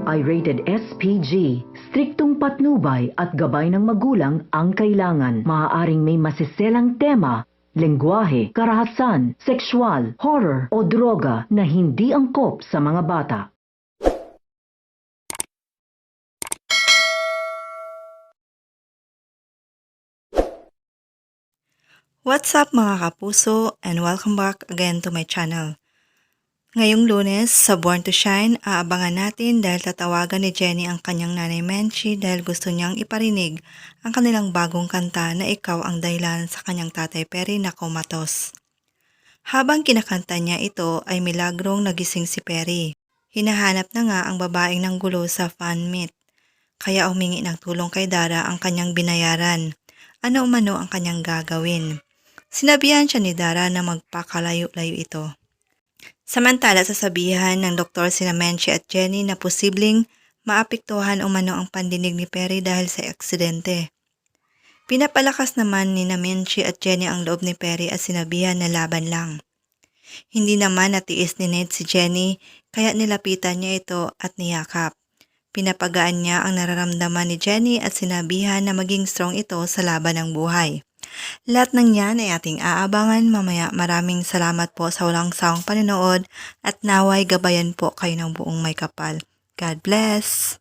ay rated SPG. Striktong patnubay at gabay ng magulang ang kailangan. Maaaring may masiselang tema, lengguwahe, karahasan, sexual, horror o droga na hindi angkop sa mga bata. What's up mga kapuso and welcome back again to my channel. Ngayong Lunes sa Born to Shine, aabangan natin dahil tatawagan ni Jenny ang kanyang nanay Menchie dahil gusto niyang iparinig ang kanilang bagong kanta na Ikaw ang Dahilan sa kanyang tatay Perry na komatos. Habang kinakanta niya ito ay milagrong nagising si Perry. Hinahanap na nga ang babaeng ng gulo sa fan meet. Kaya humingi ng tulong kay Dara ang kanyang binayaran. Ano umano ang kanyang gagawin? Sinabihan siya ni Dara na magpakalayo-layo ito. Samantala sasabihan ng doktor sina Menchie at Jenny na posibleng maapektuhan umano ang pandinig ni Perry dahil sa aksidente. Pinapalakas naman ni Menchie at Jenny ang loob ni Perry at sinabihan na laban lang. Hindi naman natiis ni Ned si Jenny kaya nilapitan niya ito at niyakap. Pinapagaan niya ang nararamdaman ni Jenny at sinabihan na maging strong ito sa laban ng buhay. Lahat ng yan ay ating aabangan mamaya. Maraming salamat po sa walang sawang panonood at naway gabayan po kayo ng buong may kapal. God bless!